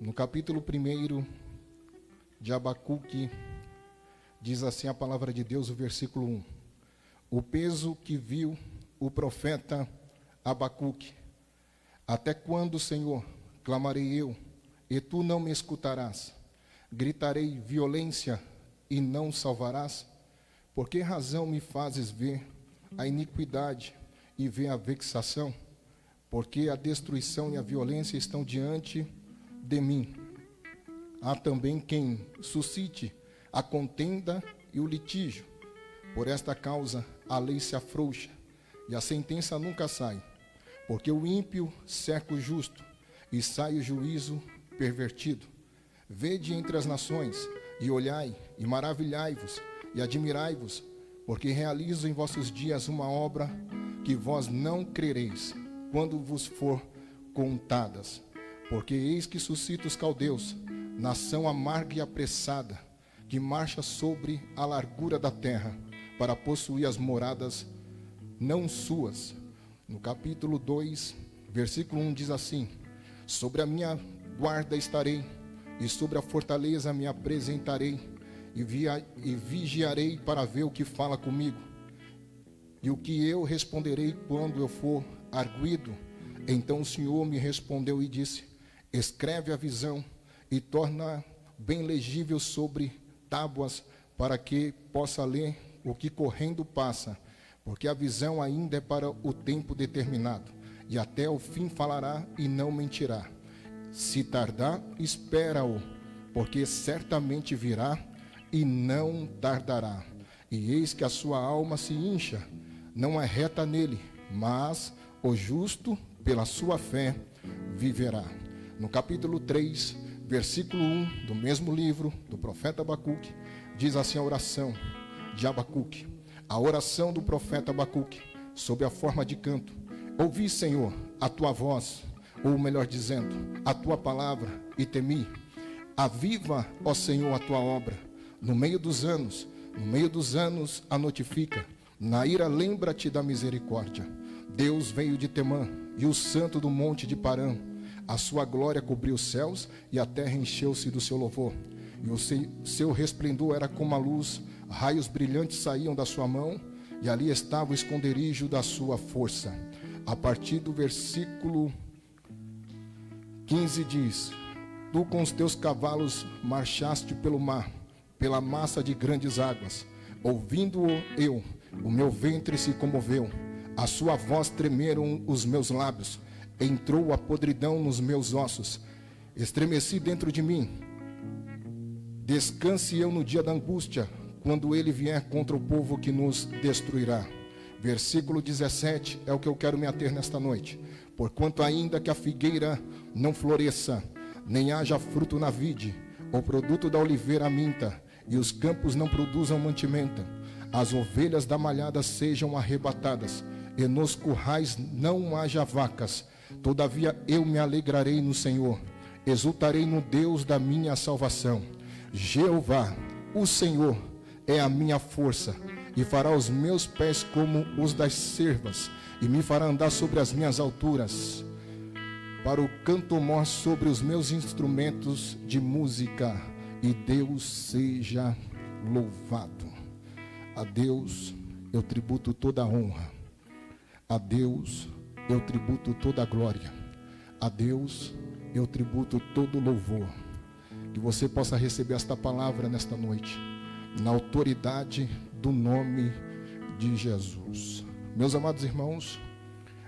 No capítulo 1 de Abacuque, diz assim a palavra de Deus, o versículo 1. O peso que viu o profeta Abacuque. Até quando, Senhor, clamarei eu, e tu não me escutarás? Gritarei violência e não salvarás? Por que razão me fazes ver a iniquidade e ver a vexação? Porque a destruição e a violência estão diante de mim. Há também quem suscite a contenda e o litígio. Por esta causa a lei se afrouxa e a sentença nunca sai. Porque o ímpio cerca o justo e sai o juízo pervertido. Vede entre as nações e olhai e maravilhai-vos e admirai-vos, porque realizo em vossos dias uma obra que vós não crereis quando vos for contadas. Porque eis que suscita os caldeus, nação amarga e apressada, que marcha sobre a largura da terra, para possuir as moradas não suas. No capítulo 2, versículo 1 diz assim: sobre a minha guarda estarei, e sobre a fortaleza me apresentarei, e vigiarei para ver o que fala comigo, e o que eu responderei quando eu for arguido. Então o Senhor me respondeu e disse: escreve a visão e torna bem legível sobre tábuas, para que possa ler o que correndo passa, porque a visão ainda é para o tempo determinado, e até o fim falará e não mentirá. Se tardar, espera-o, porque certamente virá e não tardará. E eis que a sua alma se incha, não é reta nele, mas o justo pela sua fé viverá. No capítulo 3, versículo 1 do mesmo livro do profeta Abacuque, diz assim a oração de Abacuque, a oração do profeta Abacuque, sob a forma de canto. Ouvi, Senhor, a tua voz, ou melhor dizendo, a tua palavra, e temi. Aviva, ó Senhor, a tua obra, no meio dos anos a notifica. Na ira lembra-te da misericórdia. Deus veio de Temã, e o santo do monte de Parã. A sua glória cobriu os céus, e a terra encheu-se do seu louvor. E o seu resplendor era como a luz, raios brilhantes saíam da sua mão, e ali estava o esconderijo da sua força. A partir do versículo 15 diz: tu com os teus cavalos marchaste pelo mar, pela massa de grandes águas. Ouvindo-o eu, o meu ventre se comoveu, a sua voz tremeram os meus lábios. Entrou a podridão nos meus ossos, estremeci dentro de mim. Descanse eu no dia da angústia, quando ele vier contra o povo que nos destruirá. Versículo 17 é o que eu quero me ater nesta noite. Porquanto ainda que a figueira não floresça, nem haja fruto na vide, o produto da oliveira minta, e os campos não produzam mantimento, as ovelhas da malhada sejam arrebatadas, e nos currais não haja vacas, todavia eu me alegrarei no Senhor, exultarei no Deus da minha salvação. Jeová, o Senhor, é a minha força, e fará os meus pés como os das cervas, e me fará andar sobre as minhas alturas, para o canto-mor sobre os meus instrumentos de música. E Deus seja louvado. A Deus eu tributo toda a honra, a Deus eu tributo toda a glória, a Deus eu tributo todo o louvor. Que você possa receber esta palavra nesta noite, na autoridade do nome de Jesus. Meus amados irmãos,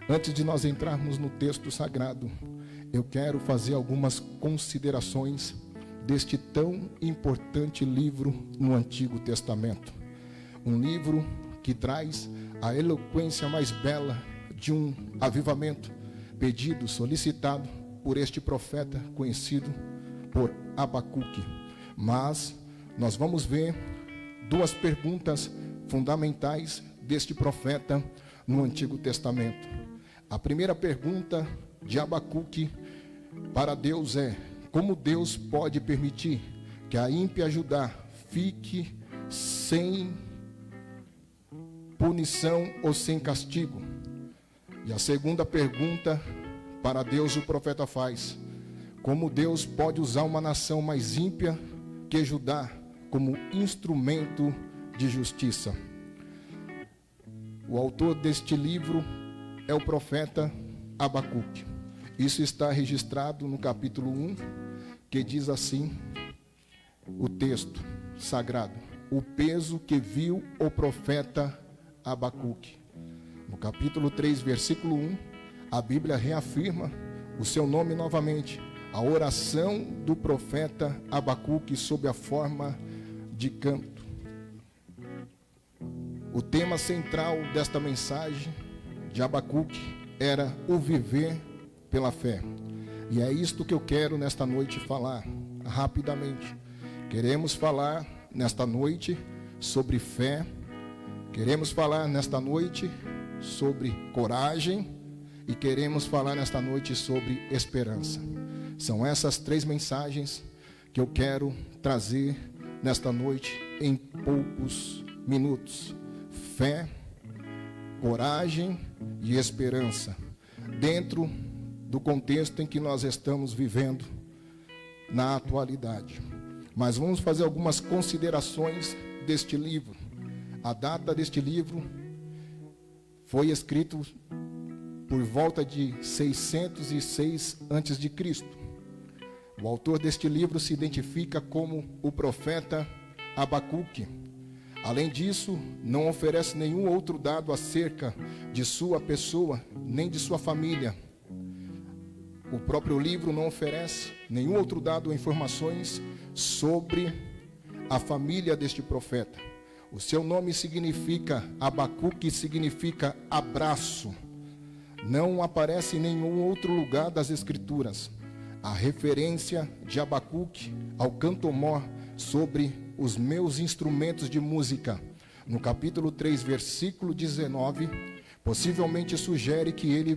antes de nós entrarmos no texto sagrado, eu quero fazer algumas considerações deste tão importante livro no Antigo Testamento. Um livro que traz a eloquência mais bela de um avivamento pedido, solicitado por este profeta conhecido por Abacuque. Mas nós vamos ver duas perguntas fundamentais deste profeta no Antigo Testamento. A primeira pergunta de Abacuque para Deus é: como Deus pode permitir que a ímpia Judá fique sem punição ou sem castigo? E a segunda pergunta para Deus o profeta faz: como Deus pode usar uma nação mais ímpia que Judá como instrumento de justiça. O autor deste livro é o profeta Abacuque. Isso está registrado no capítulo 1, que diz assim, o texto sagrado: o peso que viu o profeta Abacuque. No capítulo 3, versículo 1, a Bíblia reafirma o seu nome novamente, a oração do profeta Abacuque sob a forma de canto. O tema central desta mensagem de Abacuque era o viver pela fé. E é isto que eu quero nesta noite falar rapidamente. Queremos falar nesta noite sobre fé, queremos falar nesta noite sobre coragem e queremos falar nesta noite sobre esperança. São essas 3 mensagens que eu quero trazer nesta noite em poucos minutos. Fé, coragem e esperança, dentro do contexto em que nós estamos vivendo na atualidade. Mas vamos fazer algumas considerações deste livro. A data deste livro foi escrito por volta de 606 a.C. O autor deste livro se identifica como o profeta Abacuque. Além disso, não oferece nenhum outro dado acerca de sua pessoa, nem de sua família. O próprio livro não oferece nenhum outro dado ou informações sobre a família deste profeta. O seu nome significa, Abacuque significa abraço. Não aparece em nenhum outro lugar das Escrituras a referência de Abacuque ao canto-mor sobre os meus instrumentos de música. No capítulo 3, versículo 19, possivelmente sugere que ele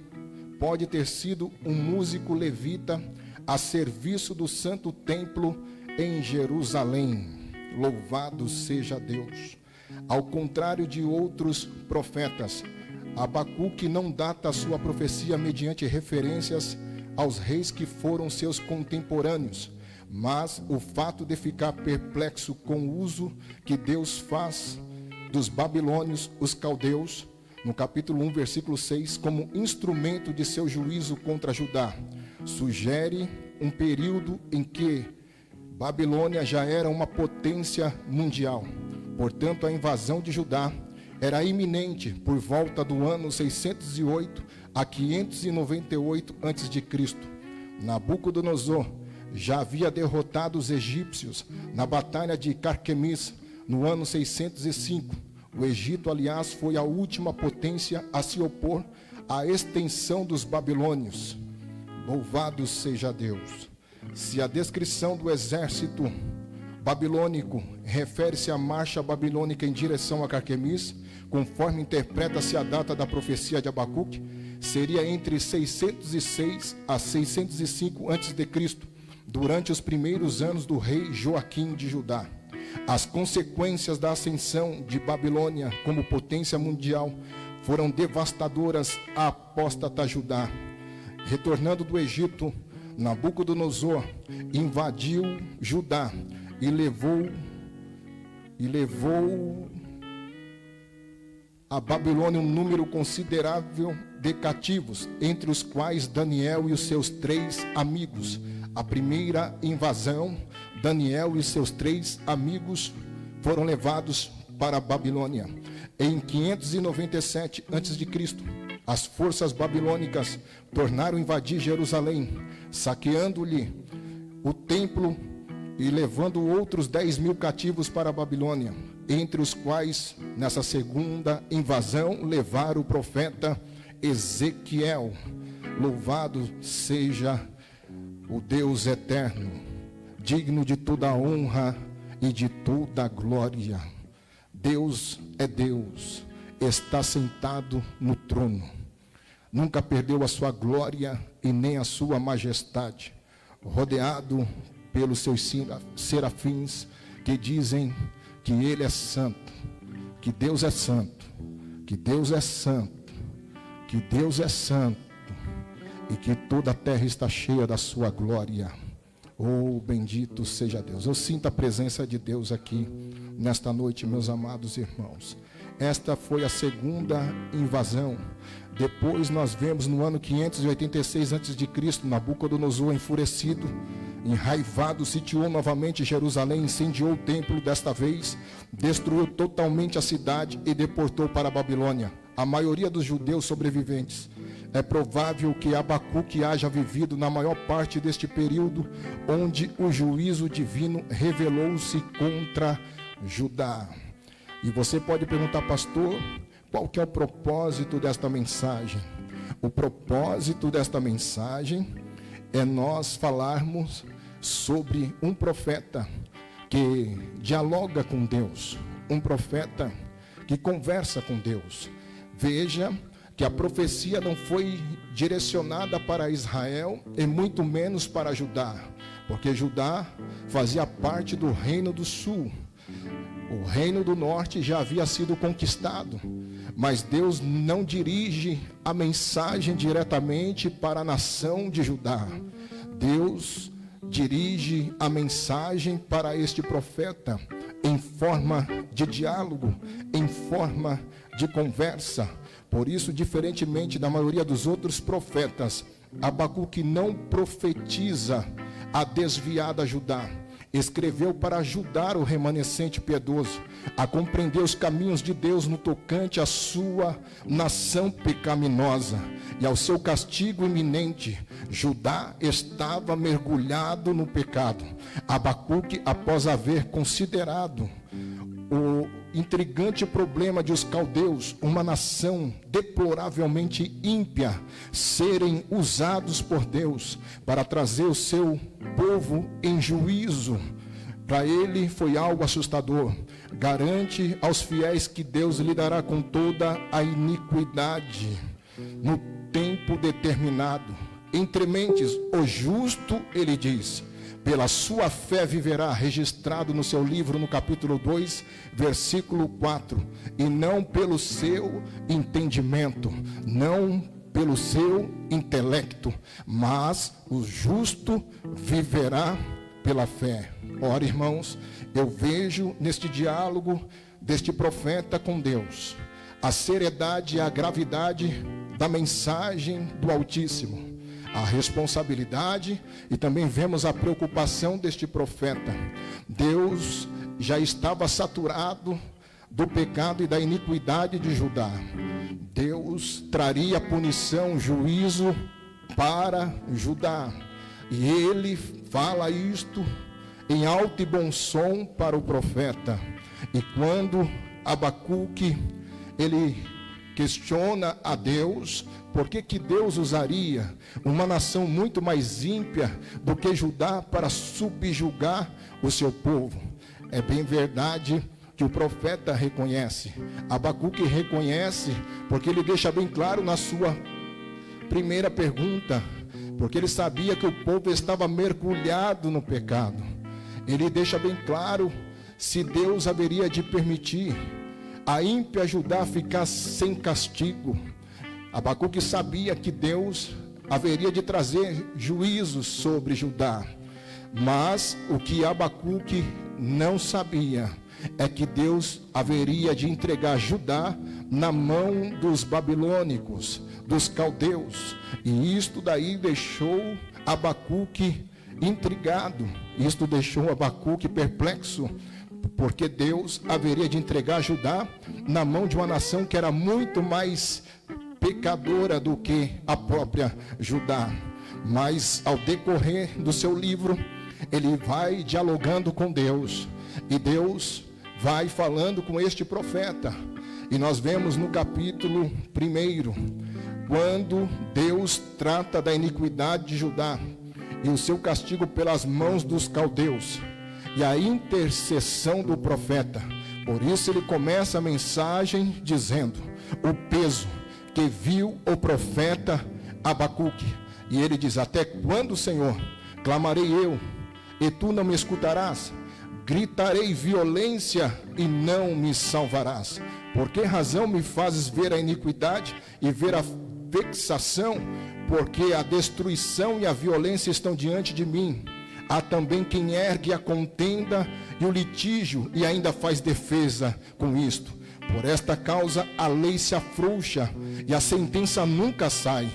pode ter sido um músico levita a serviço do santo templo em Jerusalém. Louvado seja Deus. Ao contrário de outros profetas, Abacuque não data a sua profecia mediante referências aos reis que foram seus contemporâneos, mas o fato de ficar perplexo com o uso que Deus faz dos babilônios, os caldeus, no capítulo 1, versículo 6, como instrumento de seu juízo contra Judá, sugere um período em que Babilônia já era uma potência mundial. Portanto, a invasão de Judá era iminente por volta do ano 608 a 598 a.C. Nabucodonosor já havia derrotado os egípcios na batalha de Carquemis no ano 605. O Egito, aliás, foi a última potência a se opor à extensão dos babilônios. Louvado seja Deus. Se a descrição do exército babilônico refere-se à marcha babilônica em direção a Carquemis, conforme interpreta-se a data da profecia de Abacuque, seria entre 606 a 605 a.C., durante os primeiros anos do rei Joaquim de Judá. As consequências da ascensão de Babilônia como potência mundial foram devastadoras à apóstata Judá. Retornando do Egito, Nabucodonosor invadiu Judá e levou a Babilônia um número considerável de cativos, entre os quais Daniel e os seus 3 amigos. A primeira invasão, Daniel e seus 3 amigos foram levados para a Babilônia. Em 597 a.C., as forças babilônicas tornaram a invadir Jerusalém, saqueando-lhe o templo e levando outros 10.000 cativos para a Babilônia, entre os quais, nessa segunda invasão, levaram o profeta Ezequiel. Louvado seja o Deus eterno, digno de toda a honra e de toda a glória. Deus é Deus, está sentado no trono, nunca perdeu a sua glória e nem a sua majestade, rodeado pelos seus serafins que dizem que Ele é santo, que Deus é santo, que Deus é santo, que Deus é santo. e que toda a terra está cheia da sua glória. Oh, bendito seja Deus. Eu sinto a presença de Deus aqui nesta noite, meus amados irmãos. Esta foi a segunda invasão. Depois nós vemos no ano 586 a.C., Nabucodonosor, enfurecido, enraivado, sitiou novamente Jerusalém, incendiou o templo desta vez, destruiu totalmente a cidade e deportou para a Babilônia a maioria dos judeus sobreviventes. É provável que Abacuque haja vivido na maior parte deste período, onde o juízo divino revelou-se contra Judá. E você pode perguntar, pastor, qual que é o propósito desta mensagem? O propósito desta mensagem é nós falarmos sobre um profeta que dialoga com Deus, um profeta que conversa com Deus. Veja que a profecia não foi direcionada para Israel e muito menos para Judá, porque Judá fazia parte do reino do sul. O reino do norte já havia sido conquistado, mas Deus não dirige a mensagem diretamente para a nação de Judá. Deus dirige a mensagem para este profeta em forma de diálogo, em forma de conversa. Por isso, diferentemente da maioria dos outros profetas, Abacuque não profetiza a desviada Judá. Escreveu para ajudar o remanescente piedoso a compreender os caminhos de Deus no tocante à sua nação pecaminosa e ao seu castigo iminente. Judá estava mergulhado no pecado. Abacuque, após haver considerado o intrigante problema de os caldeus, uma nação deploravelmente ímpia, serem usados por Deus para trazer o seu povo em juízo, para ele foi algo assustador. Garante aos fiéis que Deus lidará com toda a iniquidade no tempo determinado. Entre mentes, o justo, ele diz, pela sua fé viverá, registrado no seu livro, no capítulo 2, versículo 4, e não pelo seu entendimento, não pelo seu intelecto, mas o justo viverá pela fé. Ora, irmãos, eu vejo neste diálogo deste profeta com Deus a seriedade e a gravidade da mensagem do Altíssimo, a responsabilidade, e também vemos a preocupação deste profeta. Deus já estava saturado do pecado e da iniquidade de Judá. Deus traria punição, juízo para Judá. E ele fala isto em alto e bom som para o profeta. E quando Abacuque, ele questiona a Deus, por que Deus usaria uma nação muito mais ímpia do que Judá para subjugar o seu povo? É bem verdade que o profeta reconhece, Abacuque reconhece, porque ele deixa bem claro na sua primeira pergunta, porque ele sabia que o povo estava mergulhado no pecado. Ele deixa bem claro se Deus haveria de permitir a ímpia Judá ficar sem castigo. Abacuque sabia que Deus haveria de trazer juízo sobre Judá, mas o que Abacuque não sabia é que Deus haveria de entregar Judá na mão dos babilônicos, dos caldeus, e isto daí deixou Abacuque intrigado, isto deixou Abacuque perplexo, porque Deus haveria de entregar Judá na mão de uma nação que era muito mais pecadora do que a própria Judá. Mas ao decorrer do seu livro, ele vai dialogando com Deus, e Deus vai falando com este profeta. E nós vemos no capítulo 1, quando Deus trata da iniquidade de Judá e o seu castigo pelas mãos dos caldeus, e a intercessão do profeta. Por isso ele começa a mensagem dizendo o peso que viu o profeta Abacuque. E ele diz: até quando, Senhor, clamarei eu, e tu não me escutarás? Gritarei violência e não me salvarás. Por que razão me fazes ver a iniquidade e ver a vexação? porque a destruição e a violência estão diante de mim. Há também quem ergue a contenda e o litígio e ainda faz defesa com isto. Por esta causa a lei se afrouxa e a sentença nunca sai.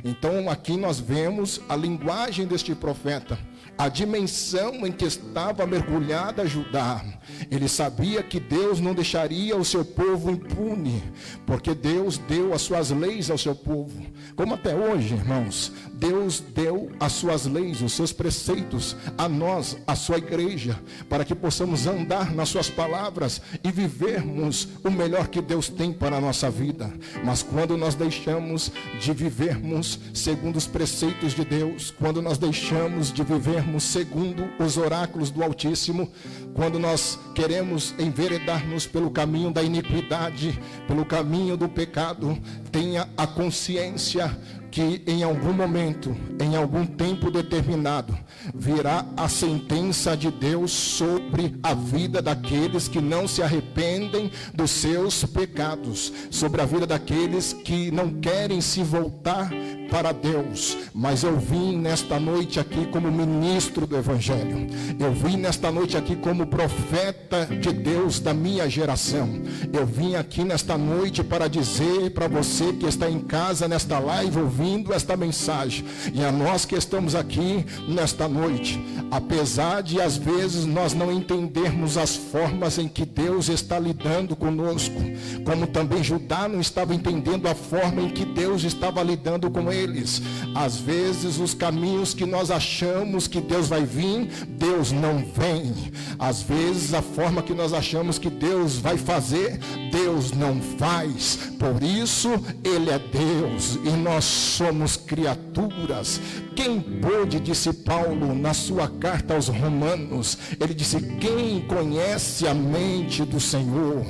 Então aqui nós vemos a linguagem deste profeta, a dimensão em que estava mergulhada Judá. Ele sabia que Deus não deixaria o seu povo impune, porque Deus deu as suas leis ao seu povo. Como até hoje, irmãos, Deus deu as suas leis, os seus preceitos a nós, a sua igreja, para que possamos andar nas suas palavras e vivermos o melhor que Deus tem para a nossa vida. Mas quando nós deixamos de vivermos segundo os preceitos de Deus, quando nós deixamos de vivermos segundo os oráculos do Altíssimo, quando nós queremos enveredar-nos pelo caminho da iniquidade, pelo caminho do pecado, tenha a consciência que em algum momento, em algum tempo determinado, virá a sentença de Deus sobre a vida daqueles que não se arrependem dos seus pecados, sobre a vida daqueles que não querem se voltar para Deus. Mas eu vim nesta noite aqui como ministro do Evangelho, eu vim nesta noite aqui como profeta de Deus da minha geração. Eu vim aqui nesta noite para dizer para você que está em casa nesta live ouvindo esta mensagem, e a nós que estamos aqui nesta noite, apesar de às vezes nós não entendermos as formas em que Deus está lidando conosco, como também Judá não estava entendendo a forma em que Deus estava lidando com eles. Às vezes os caminhos que nós achamos que Deus vai vir, Deus não vem. Às vezes a forma que nós achamos que Deus vai fazer, Deus não faz. Por isso Ele é Deus e nós somos criaturas. Quem pôde, disse Paulo na sua carta aos Romanos, ele disse: quem conhece a mente do Senhor?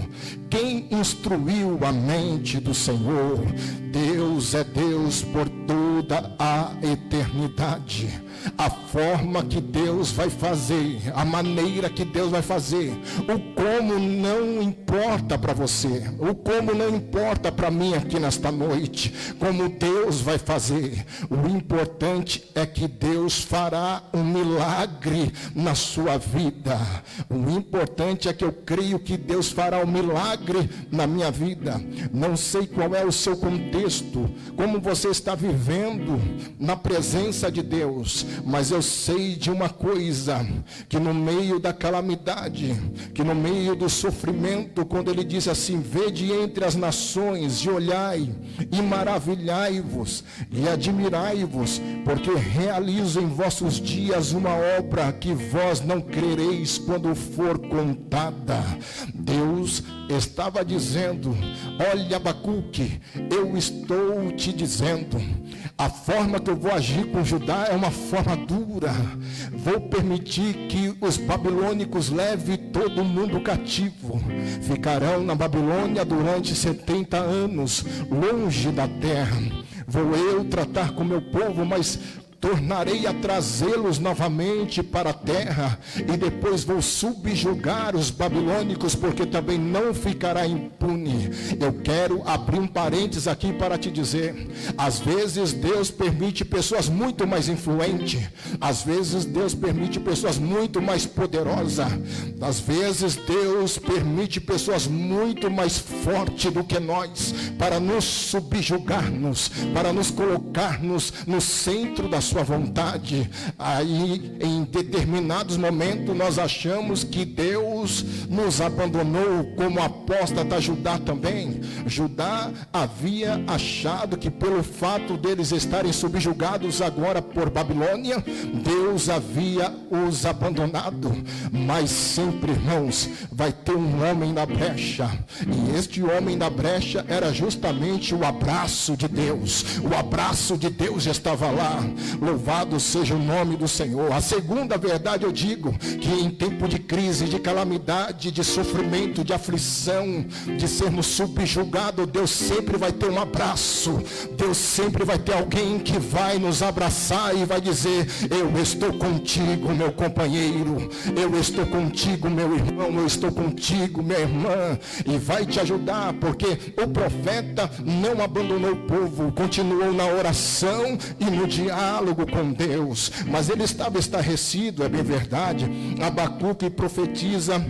Quem instruiu a mente do Senhor? Deus é Deus por toda a eternidade. A forma que Deus vai fazer, a maneira que Deus vai fazer, o como não importa para você, o como não importa para mim aqui nesta noite, como Deus vai fazer. O importante é que Deus fará um milagre na sua vida. O importante é que eu creio que Deus fará um milagre na minha vida. Não sei qual é o seu contexto, como você está vivendo na presença de Deus, mas eu sei de uma coisa, que no meio da calamidade, que no meio do sofrimento, quando ele diz assim: vede entre as nações e olhai e maravilhai-vos e admirai-vos, porque realizo em vossos dias uma obra que vós não crereis quando for contada. Deus estava dizendo: olha, Abacuque, eu estou te dizendo, a forma que eu vou agir com Judá é uma forma dura. Vou permitir que os babilônicos levem todo mundo cativo. Ficarão na Babilônia durante 70 anos, longe da terra. Vou eu tratar com meu povo, mas tornarei a trazê-los novamente para a terra, e depois vou subjugar os babilônicos, porque também não ficará impune. Eu quero abrir um parênteses aqui para te dizer: às vezes Deus permite pessoas muito mais influentes, às vezes Deus permite pessoas muito mais poderosas, às vezes Deus permite pessoas muito mais fortes do que nós, para nos subjugar-nos, para nos colocar-nos no centro da sua vontade. Aí em determinados momentos nós achamos que Deus nos abandonou, como apóstata Judá também. Judá havia achado que pelo fato deles estarem subjugados agora por Babilônia, Deus havia os abandonado. Mas sempre, irmãos, vai ter um homem na brecha, e este homem na brecha era justamente o abraço de Deus. O abraço de Deus estava lá. Louvado seja o nome do Senhor. A segunda verdade eu digo, que em tempo de crise, de calamidade, de sofrimento, de aflição, de sermos subjugados, Deus sempre vai ter um abraço. Deus sempre vai ter alguém que vai nos abraçar e vai dizer: eu estou contigo, meu companheiro, eu estou contigo, meu irmão, eu estou contigo, minha irmã, e vai te ajudar, porque o profeta não abandonou o povo, continuou na oração e no diálogo com Deus, mas ele estava estarrecido, é bem verdade. Abacuque profetiza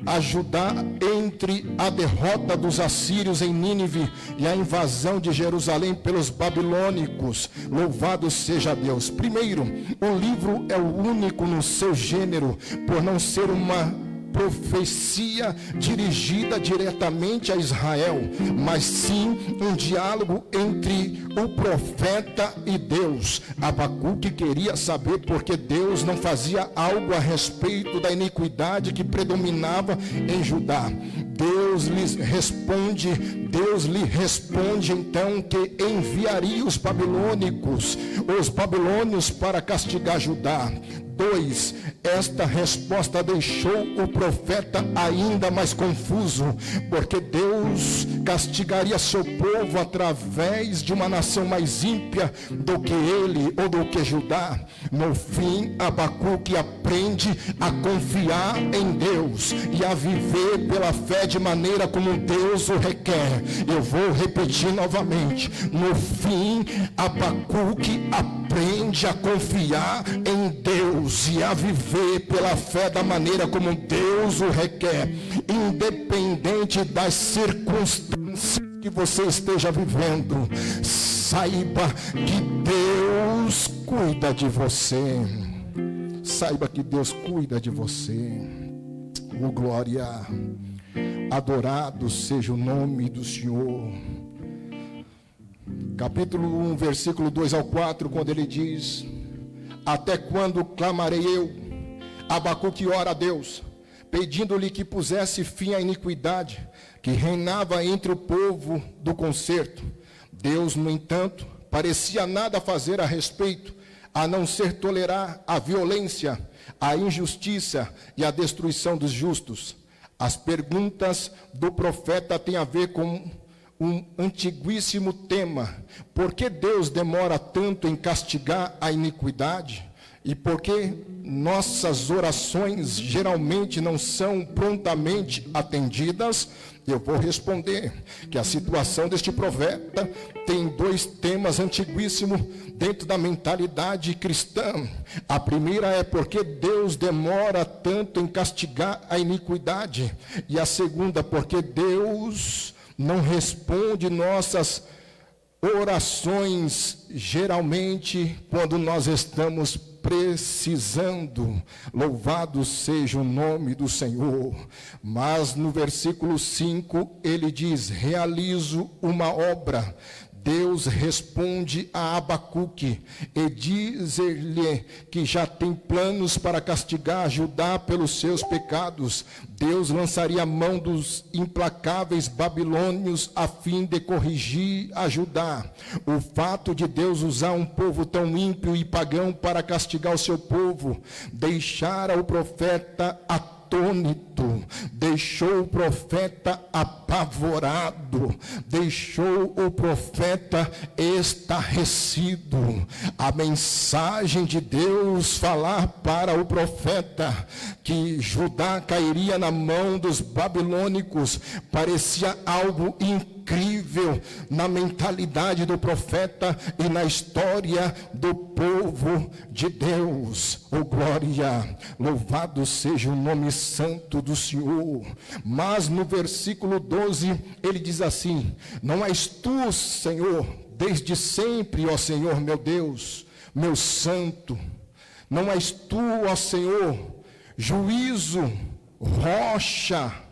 ajudar entre a derrota dos assírios em Nínive e a invasão de Jerusalém pelos babilônicos. Louvado seja Deus. Primeiro, o livro é o único no seu gênero, por não ser uma profecia dirigida diretamente a Israel, mas sim um diálogo entre o profeta e Deus. Abacuque queria saber porque Deus não fazia algo a respeito da iniquidade que predominava em Judá. Deus lhe responde então que enviaria os babilônios para castigar Judá. 2. Esta resposta deixou o profeta ainda mais confuso, porque Deus castigaria seu povo através de uma nação mais ímpia do que ele ou do que Judá. No fim, Abacuque aprende a confiar em Deus e a viver pela fé de maneira como Deus o requer. Eu vou repetir novamente. No fim, Abacuque aprende a confiar em Deus e a viver pela fé da maneira como Deus o requer, independente das circunstâncias que você esteja vivendo. Saiba que Deus cuida de você. Saiba que Deus cuida de você. Oh, glória! Adorado seja o nome do Senhor. Capítulo 1, versículo 2 ao 4, quando ele diz: até quando clamarei eu? Abacuque ora a Deus, pedindo-lhe que pusesse fim à iniquidade que reinava entre o povo do concerto. Deus, no entanto, parecia nada fazer a respeito, a não ser tolerar a violência, a injustiça e a destruição dos justos. As perguntas do profeta têm a ver com um antiguíssimo tema: por que Deus demora tanto em castigar a iniquidade? E por que nossas orações geralmente não são prontamente atendidas? Eu vou responder que a situação deste profeta tem 2 temas antiguíssimos dentro da mentalidade cristã. A primeira é porque Deus demora tanto em castigar a iniquidade. E a segunda, porque Deus não responde nossas orações geralmente quando nós estamos precisando. Louvado seja o nome do Senhor. Mas no versículo 5 ele diz: realizo uma obra. Deus responde a Abacuque e diz-lhe que já tem planos para castigar Judá pelos seus pecados. Deus lançaria a mão dos implacáveis babilônios a fim de corrigir a Judá. O fato de Deus usar um povo tão ímpio e pagão para castigar o seu povo deixara o profeta atônito, deixou o profeta apavorado, deixou o profeta estarrecido. A mensagem de Deus falar para o profeta que Judá cairia na mão dos babilônicos parecia algo incrível na mentalidade do profeta e na história do povo de Deus. Oh, glória! Louvado seja o nome santo do Senhor. Mas no versículo 12 ele diz assim: não és tu, Senhor, desde sempre, ó Senhor meu Deus, meu santo. Não és tu, ó Senhor, juízo, rocha.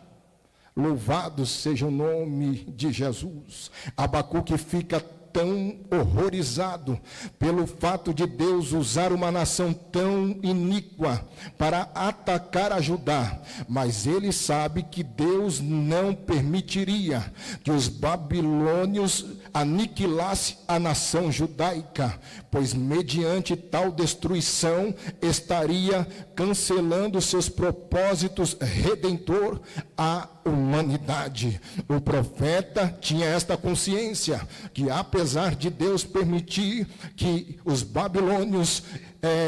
Louvado seja o nome de Jesus. Abacuque fica tão horrorizado pelo fato de Deus usar uma nação tão iníqua para atacar a Judá, mas ele sabe que Deus não permitiria que os babilônios aniquilasse a nação judaica, pois mediante tal destruição estaria cancelando seus propósitos redentor à humanidade. O profeta tinha esta consciência, que apesar de Deus permitir que os babilônios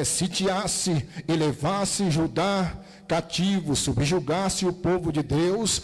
sitiasse e levasse Judá cativo, subjugasse o povo de Deus,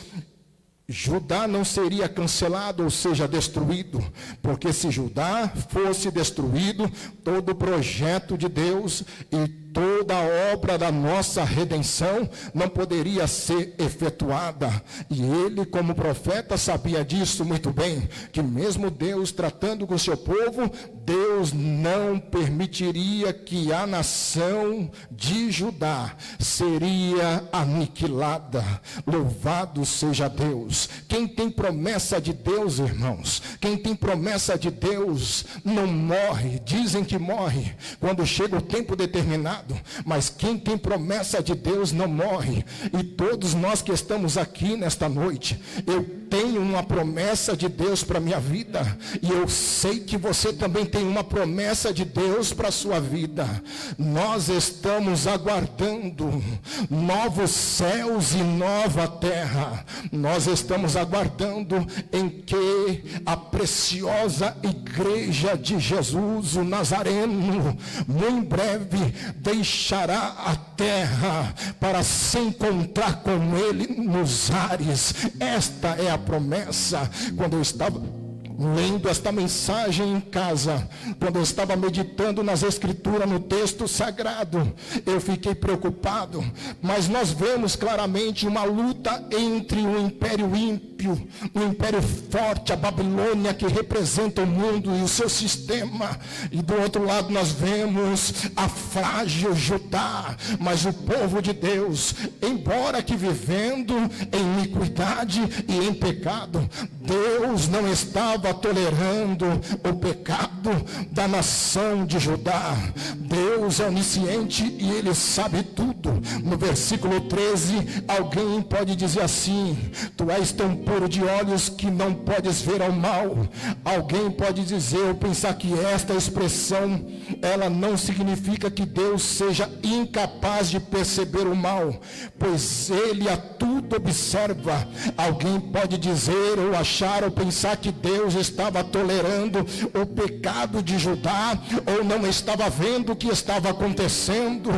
Judá não seria cancelado, ou seja, destruído, porque se Judá fosse destruído, todo o projeto de Deus e toda a obra da nossa redenção não poderia ser efetuada. E ele, como profeta, sabia disso muito bem, que mesmo Deus tratando com o seu povo, Deus não permitiria que a nação de Judá seria aniquilada. Louvado seja Deus. Quem tem promessa de Deus, irmãos, quem tem promessa de Deus não morre. Dizem que morre quando chega o tempo determinado, mas quem tem promessa de Deus não morre. E todos nós que estamos aqui nesta noite, eu tenho uma promessa de Deus para a minha vida, e eu sei que você também tem uma promessa de Deus para a sua vida. Nós estamos aguardando novos céus e nova terra. Nós estamos aguardando em que a preciosa igreja de Jesus, o Nazareno, muito em breve deixará a terra para se encontrar com ele nos ares. Esta é a promessa. Quando eu estava lendo esta mensagem em casa, quando eu estava meditando nas escrituras, no texto sagrado, eu fiquei preocupado, mas nós vemos claramente uma luta entre o império ímpio, o império forte, a Babilônia, que representa o mundo e o seu sistema, e do outro lado nós vemos a frágil Judá. Mas o povo de Deus, embora que vivendo em iniquidade e em pecado, Deus não estava tolerando o pecado da nação de Judá. Deus é onisciente e ele sabe tudo. No versículo 13, alguém pode dizer assim: tu és tão puro de olhos que não podes ver ao mal. Alguém pode dizer ou pensar que esta expressão, ela não significa que Deus seja incapaz de perceber o mal, pois ele a tudo observa. Alguém pode dizer ou achar ou pensar que Deus estava tolerando o pecado de Judá, ou não estava vendo o que estava acontecendo.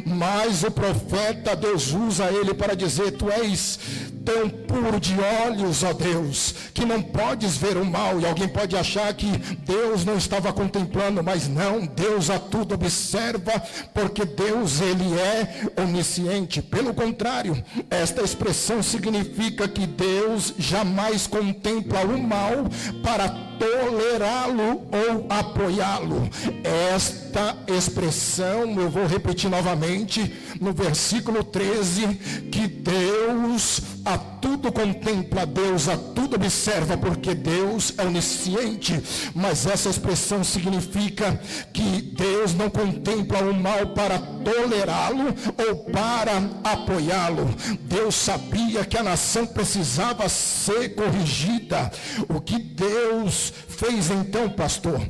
Mas o profeta, Deus usa ele para dizer: tu és tão puro de olhos, ó Deus, que não podes ver o mal. E alguém pode achar que Deus não estava contemplando, mas não, Deus a tudo observa, porque Deus, ele é onisciente. Pelo contrário, esta expressão significa que Deus jamais contempla o mal para tolerá-lo ou apoiá-lo. Esta expressão, eu vou repetir novamente, no versículo 13, que Deus a tudo contempla, Deus a tudo observa, porque Deus é onisciente. Mas essa expressão significa que Deus não contempla o mal para tolerá-lo ou para apoiá-lo. Deus sabia que a nação precisava ser corrigida. O que Deus fez então, pastor?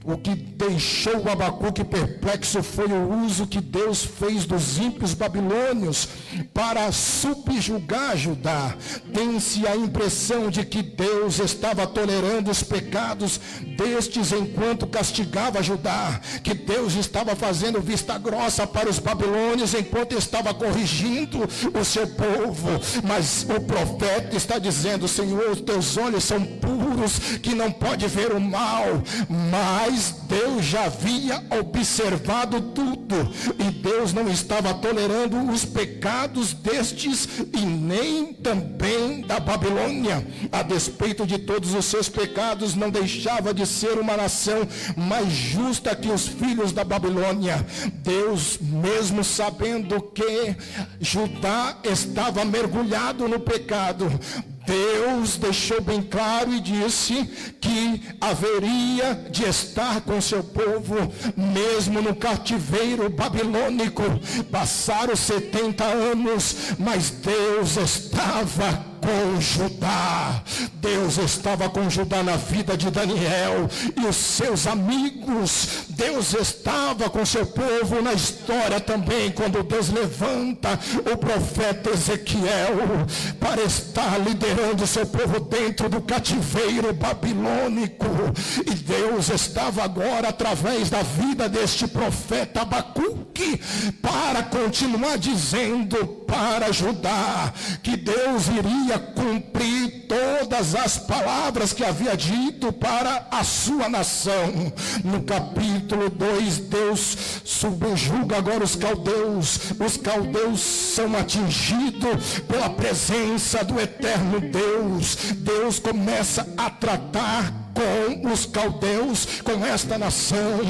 O que deixou o Abacuque perplexo foi o uso que Deus fez dos ímpios babilônios para subjugar Judá. Tem-se a impressão de que Deus estava tolerando os pecados destes enquanto castigava Judá, que Deus estava fazendo vista grossa para os babilônios enquanto estava corrigindo o seu povo. Mas o profeta está dizendo: Senhor, os teus olhos são puros, que não pode ver o mal. Mas Deus já havia observado tudo, e Deus não estava tolerando os pecados destes e nem também da Babilônia. A despeito de todos os seus pecados, não deixava de ser uma nação mais justa que os filhos da Babilônia. Deus, mesmo sabendo que Judá estava mergulhado no pecado, Deus deixou bem claro e disse que haveria de estar com seu povo, mesmo no cativeiro babilônico. Passaram 70 anos, mas Deus estava com Judá. Deus estava com Judá na vida de Daniel e os seus amigos. Deus estava com seu povo na história também, quando Deus levanta o profeta Ezequiel para estar liderando seu povo dentro do cativeiro babilônico. E Deus estava agora, através da vida deste profeta Abacuque, para continuar dizendo para Judá que Deus iria cumprir todas as palavras que havia dito para a sua nação. No capítulo 2, Deus subjuga agora os caldeus. Os caldeus são atingidos pela presença do eterno Deus. Deus começa a tratar com os caldeus, com esta nação.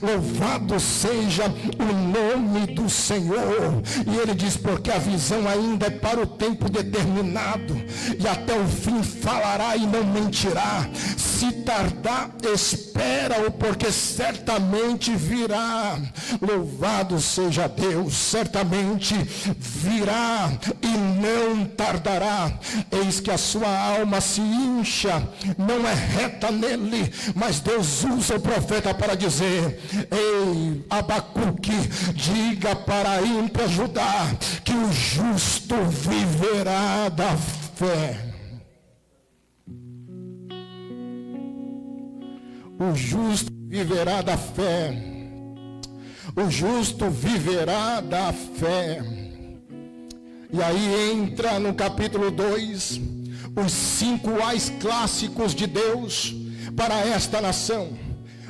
Louvado seja o nome do Senhor. E ele diz, porque a visão ainda é para o tempo determinado, e até o fim falará e não mentirá. Se tardar, espera-o, porque certamente virá. Louvado seja Deus, certamente virá e não tardará. Eis que a sua alma se incha, não é reta nele, mas Deus usa o profeta para dizer: ei, Abacuque, diga para a ímpia Judá que o justo viverá da fé. O justo viverá da fé. O justo viverá da fé. E aí entra no capítulo 2 os 5 ais clássicos de Deus para esta nação.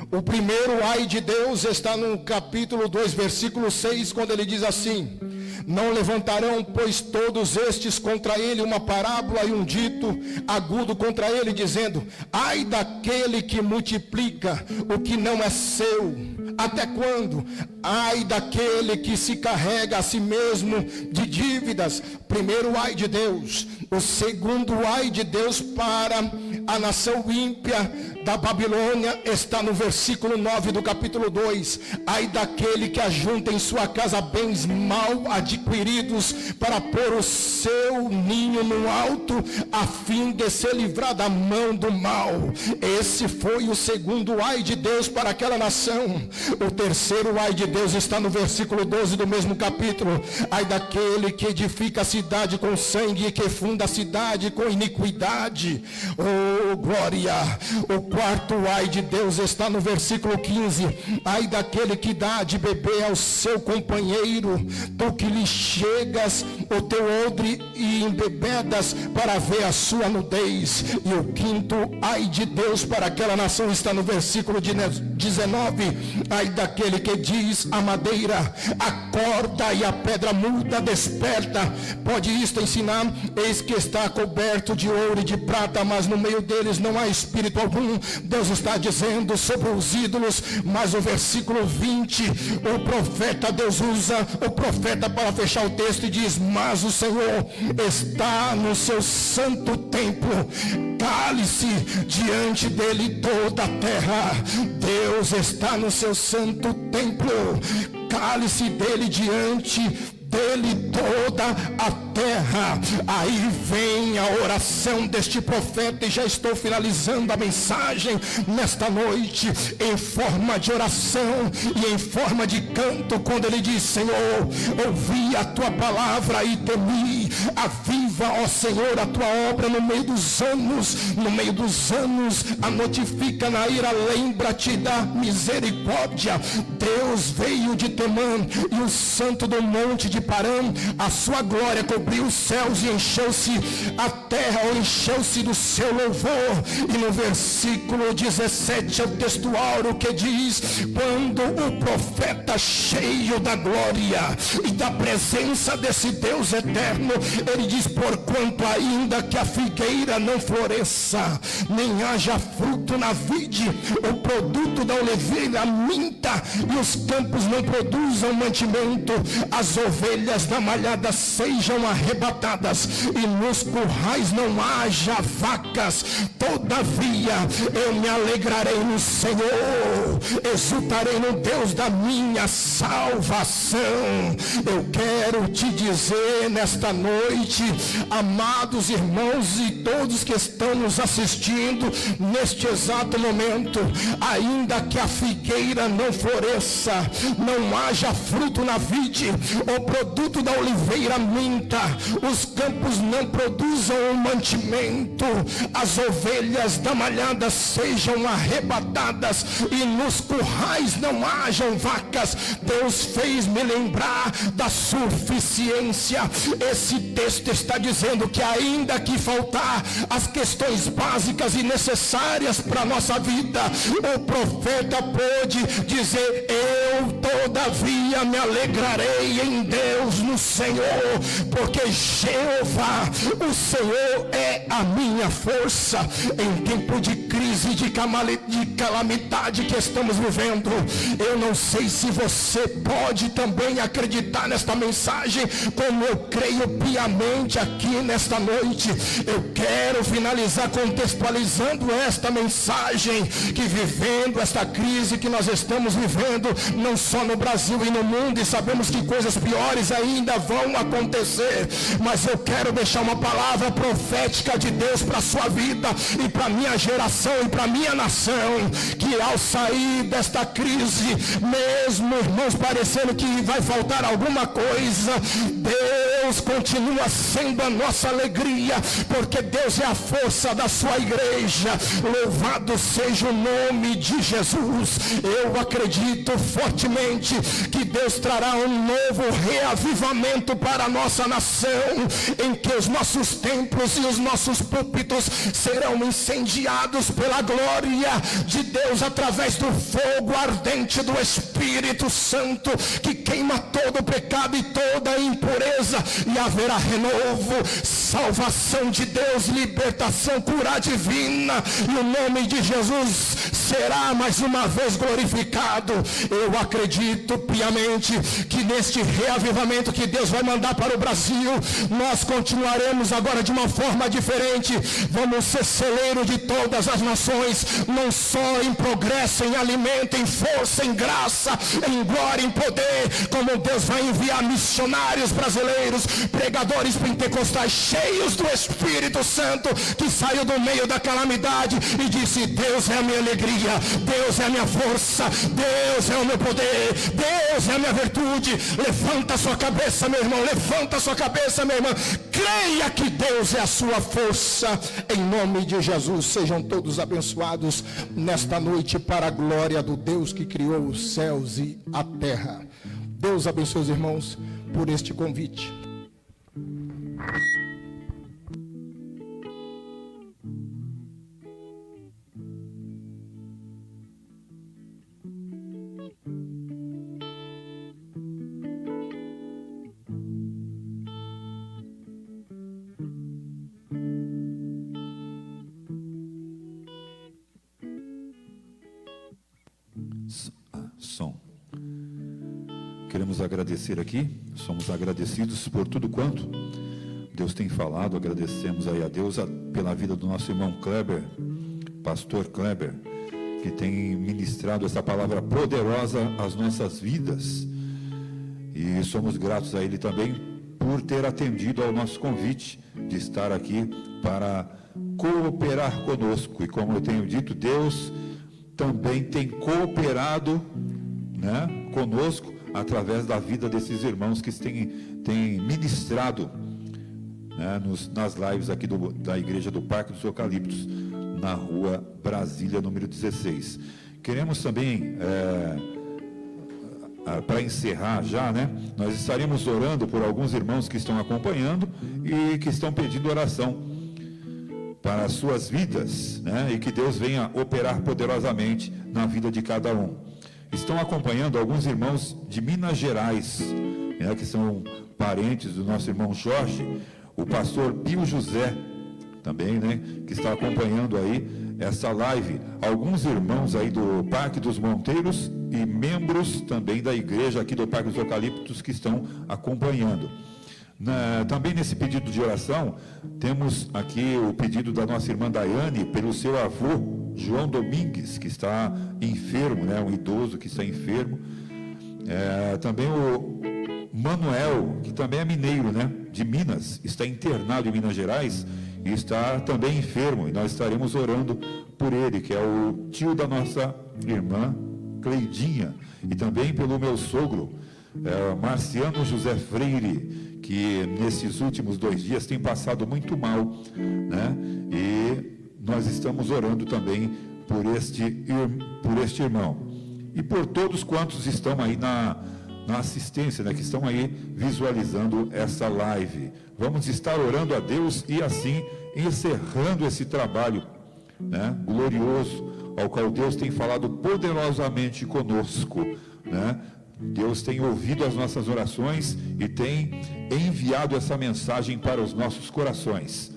O primeiro ai de Deus está no capítulo 2, versículo 6, quando ele diz assim: não levantarão, pois, todos estes contra ele uma parábola e um dito agudo contra ele, dizendo: ai daquele que multiplica o que não é seu. Até quando? Ai daquele que se carrega a si mesmo de dívidas. Primeiro ai de Deus. O segundo ai de Deus para a nação ímpia da Babilônia está no versículo 9 do capítulo 2. Ai daquele que ajunta em sua casa bens mal adquiridos para pôr o seu ninho no alto, a fim de se livrar da mão do mal. Esse foi o segundo ai de Deus para aquela nação. O terceiro ai de Deus está no versículo 12 do mesmo capítulo. Ai daquele que edifica a cidade com sangue e que funda a cidade com iniquidade. Oh, glória! O quarto ai de Deus está no versículo 15. Ai daquele que dá de beber ao seu companheiro, tu que lhe chegas o teu odre e embebedas para ver a sua nudez. E o quinto ai de Deus para aquela nação está no versículo 19. Ai daquele que diz a madeira: acorda, e a pedra muda, desperta. Pode isto ensinar? Eis que está coberto de ouro e de prata, mas no meio deles não há espírito algum. Deus está dizendo sobre os ídolos. Mas o versículo 20, o profeta, Deus usa o profeta para fechar o texto e diz: mas o Senhor está no seu santo templo, cale-se diante dele toda a terra. Deus está no seu santo templo, cale-se dele diante dele toda a terra. Aí vem a oração deste profeta, e já estou finalizando a mensagem nesta noite, em forma de oração e em forma de canto, quando ele diz: Senhor, ouvi a tua palavra e temi. Aviva, ó Senhor, a tua obra no meio dos anos, a notifica na ira, lembra-te da misericórdia. Deus veio de Temã e o santo do monte de Parã, a sua glória cobriu os céus e encheu-se a terra, ou encheu-se do seu louvor. E no versículo 17 é o texto áureo que diz: quando o profeta, cheio da glória e da presença desse Deus eterno, ele diz: porquanto ainda que a figueira não floresça, nem haja fruto na vide, o produto da oliveira minta, e os campos não produzam mantimento, as ovelhas na malhada sejam arrebatadas e nos currais não haja vacas. Todavia eu me alegrarei no Senhor, exultarei no Deus da minha salvação. Eu quero te dizer nesta noite, amados irmãos e todos que estão nos assistindo neste exato momento, ainda que a figueira não floresça, não haja fruto na vide, o produto da oliveira minta, os campos não produzam o mantimento, as ovelhas da malhada sejam arrebatadas e nos currais não hajam vacas. Deus fez me lembrar da suficiência. Esse texto está dizendo que ainda que faltar as questões básicas e necessárias para a nossa vida, o profeta pôde dizer: eu todavia me alegrarei em Deus, no Senhor, porque Jeová, o Senhor é a minha força. Em tempo de crise, de calamidade que estamos vivendo, eu não sei se você pode também acreditar nesta mensagem, como eu creio piamente aqui nesta noite. Eu quero finalizar contextualizando esta mensagem, que vivendo esta crise que nós estamos vivendo, não só no Brasil e no mundo, e sabemos que coisas piores ainda vão acontecer, mas eu quero deixar uma palavra profética de Deus para a sua vida e para a minha geração e para a minha nação, que ao sair desta crise, mesmo, irmãos, parecendo que vai faltar alguma coisa, Deus continua sendo a nossa alegria, porque Deus é a força da sua igreja. Louvado seja o nome de Jesus. Eu acredito fortemente que Deus trará um novo reavivamento para a nossa nação, em que os nossos templos e os nossos púlpitos serão incendiados pela glória de Deus, através do fogo ardente do Espírito Santo, que queima todo o pecado e toda a impureza, e haverá renovo, salvação de Deus, libertação, cura divina, e o nome de Jesus será mais uma vez glorificado. Eu acredito piamente que neste reavivamento que Deus vai mandar para o Brasil, nós continuaremos agora de uma forma diferente. Vamos ser celeiro de todas as nações, não só em progresso, em alimento, em força, em graça, em glória, em poder, como Deus vai enviar missionários brasileiros, pregadores pentecostais cheios do Espírito Santo, que saiu do meio da calamidade e disse: Deus é a minha alegria, Deus é a minha força, Deus é o meu poder, Deus é a minha virtude. Levanta a sua cabeça, meu irmão, levanta a sua cabeça, minha irmã, creia que Deus é a sua força, em nome de Jesus. Sejam todos abençoados nesta noite, para a glória do Deus que criou os céus e a terra. Deus abençoe os irmãos por este convite. Som. Queremos agradecer aqui, somos agradecidos por tudo quanto Deus tem falado. Agradecemos aí a Deus pela vida do nosso irmão Kleber, pastor Kleber, que tem ministrado essa palavra poderosa às nossas vidas, e somos gratos a ele também por ter atendido ao nosso convite de estar aqui para cooperar conosco. E como eu tenho dito, Deus também tem cooperado, né, conosco, através da vida desses irmãos que têm ministrado, né, nas lives aqui da Igreja do Parque dos Eucaliptos, na rua Brasília, número 16. Queremos também, para encerrar já, né, nós estaremos orando por alguns irmãos que estão acompanhando e que estão pedindo oração para as suas vidas, né, e que Deus venha operar poderosamente na vida de cada um. Estão acompanhando alguns irmãos de Minas Gerais, né, que são parentes do nosso irmão Jorge, o pastor Pio José, também, né, que está acompanhando aí essa live. Alguns irmãos aí do Parque dos Monteiros e membros também da igreja aqui do Parque dos Eucaliptos que estão acompanhando. Também nesse pedido de oração, temos aqui o pedido da nossa irmã Daiane pelo seu avô, João Domingues, que está enfermo, né? Um idoso que está enfermo. Também o Manuel, que também é mineiro, né? De Minas, está internado em Minas Gerais e está também enfermo. E nós estaremos orando por ele, que é o tio da nossa irmã Cleidinha. E também pelo meu sogro, Marciano José Freire, que nesses últimos 2 dias tem passado muito mal, né? E nós estamos orando também por este irmão. E por todos quantos estão aí na assistência, né? Que estão aí visualizando essa live. Vamos estar orando a Deus e assim encerrando esse trabalho, né? Glorioso, ao qual Deus tem falado poderosamente conosco, né? Deus tem ouvido as nossas orações e tem enviado essa mensagem para os nossos corações.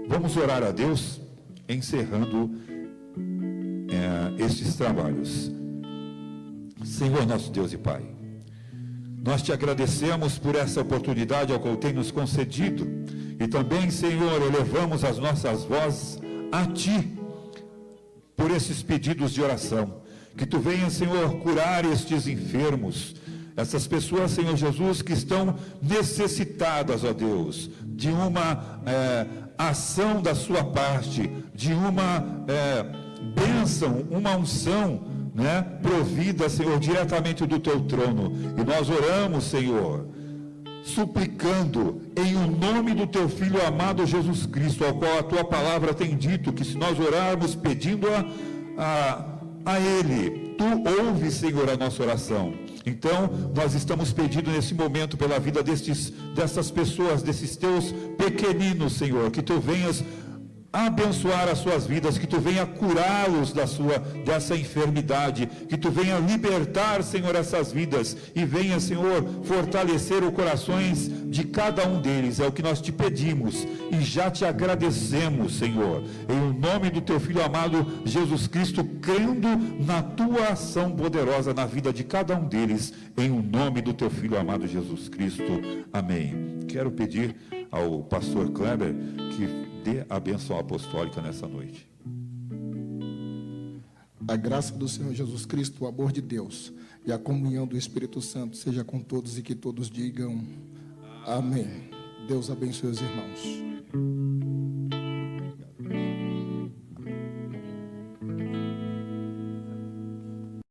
Vamos orar a Deus, encerrando estes trabalhos. Senhor nosso Deus e Pai, nós te agradecemos por essa oportunidade ao qual tem nos concedido, e também, Senhor, elevamos as nossas vozes a Ti, por esses pedidos de oração. Que Tu venha, Senhor, curar estes enfermos, essas pessoas, Senhor Jesus, que estão necessitadas, ó Deus, de uma ação da Sua parte, de uma bênção, uma unção, né, provida, Senhor, diretamente do Teu trono. E nós oramos, Senhor, suplicando em o nome do Teu Filho amado Jesus Cristo, ao qual a Tua palavra tem dito que se nós orarmos pedindo a Ele, Tu ouves, Senhor, a nossa oração. Então, nós estamos pedindo nesse momento pela vida dessas pessoas, desses Teus pequeninos, Senhor, que Tu venhas abençoar as suas vidas, que Tu venha curá-los dessa enfermidade, que Tu venha libertar, Senhor, essas vidas, e venha, Senhor, fortalecer os corações de cada um deles. É o que nós Te pedimos e já Te agradecemos, Senhor, em nome do Teu Filho amado Jesus Cristo, crendo na Tua ação poderosa na vida de cada um deles, em nome do Teu Filho amado Jesus Cristo. Amém. Quero pedir ao pastor Kleber que dê a bênção apostólica nessa noite. A graça do Senhor Jesus Cristo, o amor de Deus e a comunhão do Espírito Santo seja com todos e que todos digam amém. Deus abençoe os irmãos.